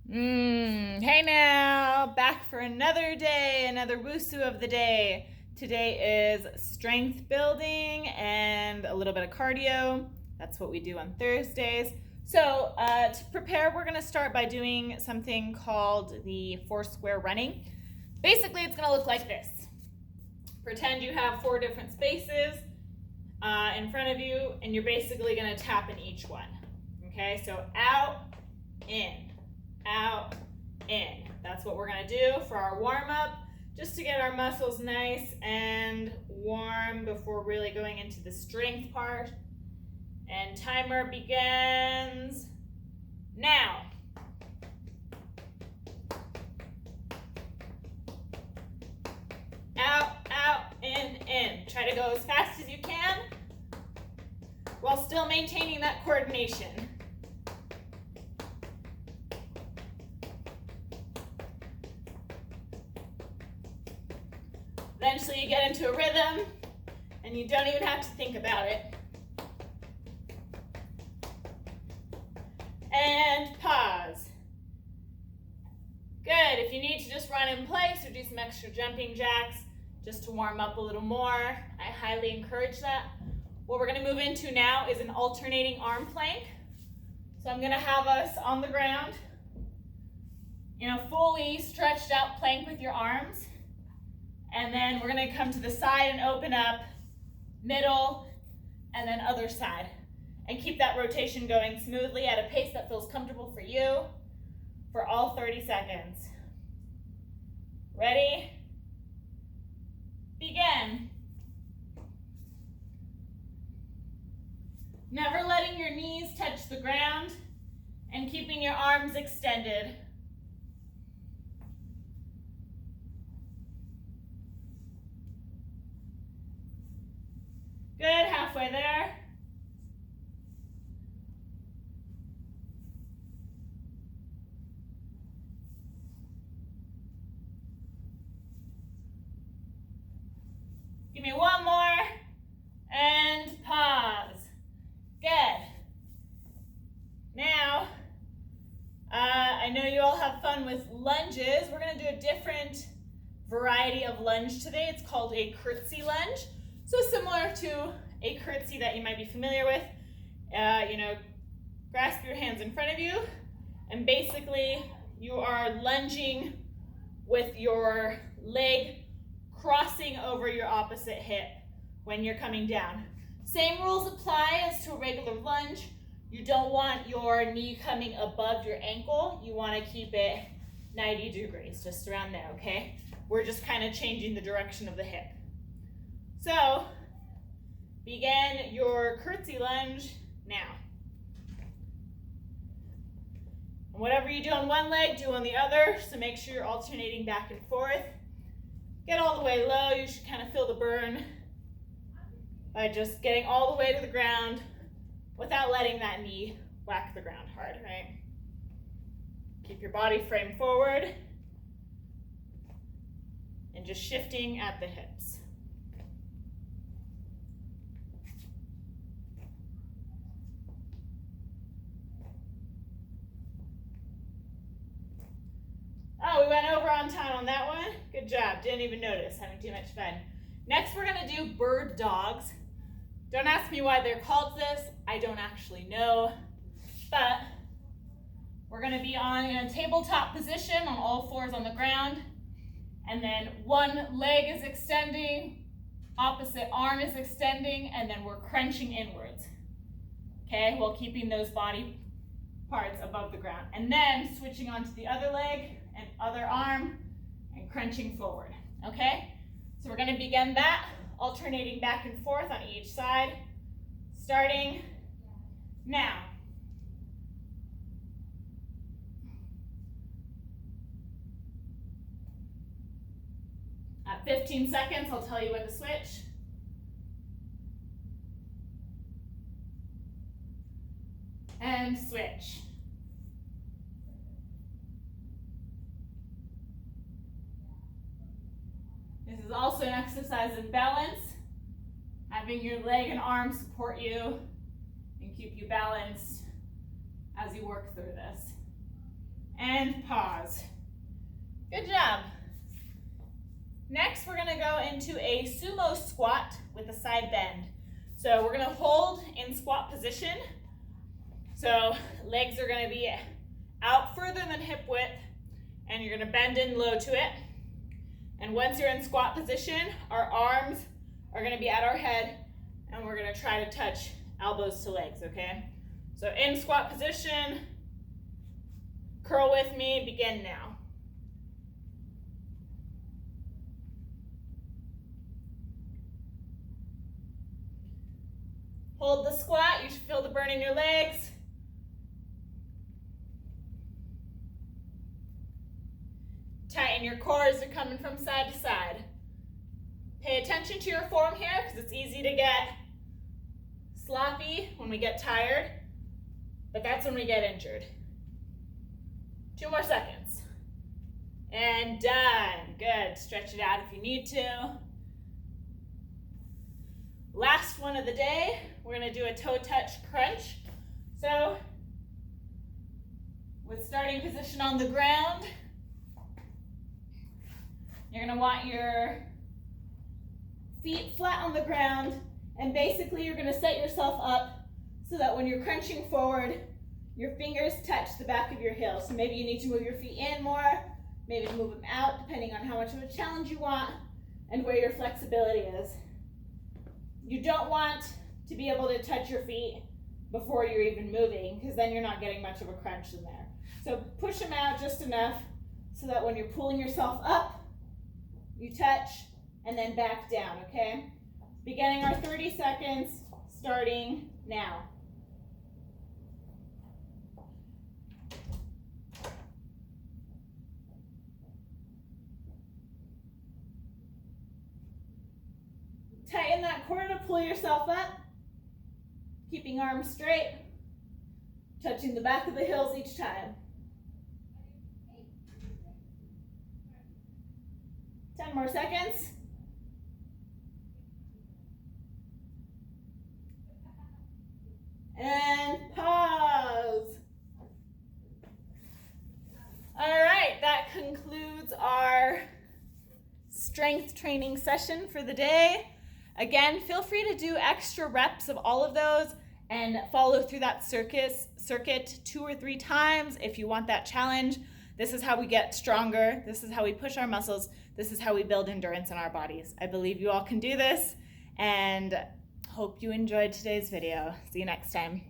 Hey now, back for another day, another W.U.S.U of the day. Today is strength building and a little bit of cardio. That's what we do on Thursdays. So to prepare, we're going to start by doing something called the 4-square running. Basically, it's going to look like this. Pretend you have 4 different spaces in front of you, and you're basically going to tap in each one. Okay, so out, in, out, in. That's what we're going to do for our warm-up, just to get our muscles nice and warm before really going into the strength part. And timer begins now. Out, out, in. Try to go as fast as you can while still maintaining that coordination. Eventually you get into a rhythm and you don't even have to think about it. And pause. Good. If you need to just run in place or do some extra jumping jacks just to warm up a little more, I highly encourage that. What we're going to move into now is an alternating arm plank. So I'm going to have us on the ground in a fully stretched out plank with your arms. And then we're going to come to the side and open up, middle, and then other side. And keep that rotation going smoothly at a pace that feels comfortable for you for all 30 seconds. Ready? Begin. Never letting your knees touch the ground and keeping your arms extended. Good, halfway there. Give me one more, and pause. Good. Now, I know you all have fun with lunges. We're going to do a different variety of lunge today. It's called a curtsy lunge. So similar to a curtsy that you might be familiar with, grasp your hands in front of you, and basically you are lunging with your leg crossing over your opposite hip when you're coming down. Same rules apply as to a regular lunge. You don't want your knee coming above your ankle. You want to keep it 90 degrees, just around there, okay? We're just kind of changing the direction of the hip. So, begin your curtsy lunge now. And whatever you do on one leg, do on the other, so make sure you're alternating back and forth. Get all the way low. You should kind of feel the burn by just getting all the way to the ground without letting that knee whack the ground hard, right? Keep your body frame forward and just shifting at the hips. Oh, we went over on time on that one. Good job. Didn't even notice. Having too much fun. Next, we're going to do bird dogs. Don't ask me why they're called this. I don't actually know. But we're going to be on in a tabletop position on all fours on the ground. And then one leg is extending, opposite arm is extending, and then we're crunching inwards. Okay, while keeping those body parts above the ground. And then switching onto the other leg and other arm and crunching forward. Okay, so we're going to begin that, alternating back and forth on each side, starting now. At 15 seconds, I'll tell you when to switch. And switch. This is also an exercise in balance, having your leg and arm support you and keep you balanced as you work through this. and pause. Good job. Next, we're gonna go into a sumo squat with a side bend. So we're gonna hold in squat position. So legs are gonna be out further than hip width, and you're gonna bend in low to it. And once you're in squat position, our arms are gonna be at our head, and we're gonna try to touch elbows to legs, okay? So in squat position, curl with me, begin now. Hold the squat, you should feel the burn in your legs. Tighten your core as you're coming from side to side. Pay attention to your form here because it's easy to get sloppy when we get tired, but that's when we get injured. 2 more seconds. And done. Good. Stretch it out if you need to. Last one of the day, we're gonna do a toe touch crunch. So, with starting position on the ground, you're gonna want your feet flat on the ground, and basically you're gonna set yourself up so that when you're crunching forward, your fingers touch the back of your heel. So maybe you need to move your feet in more, maybe move them out, depending on how much of a challenge you want and where your flexibility is. You don't want to be able to touch your feet before you're even moving, because then you're not getting much of a crunch in there. So push them out just enough so that when you're pulling yourself up, you touch and then back down, okay? Beginning our 30 seconds, starting now. Tighten that core to pull yourself up, keeping arms straight, touching the back of the heels each time. 10 more seconds. And pause. All right, that concludes our strength training session for the day. Again, feel free to do extra reps of all of those and follow through that circuit 2 or 3 times if you want that challenge. This is how we get stronger. This is how we push our muscles. This is how we build endurance in our bodies. I believe you all can do this, and hope you enjoyed today's video. See you next time.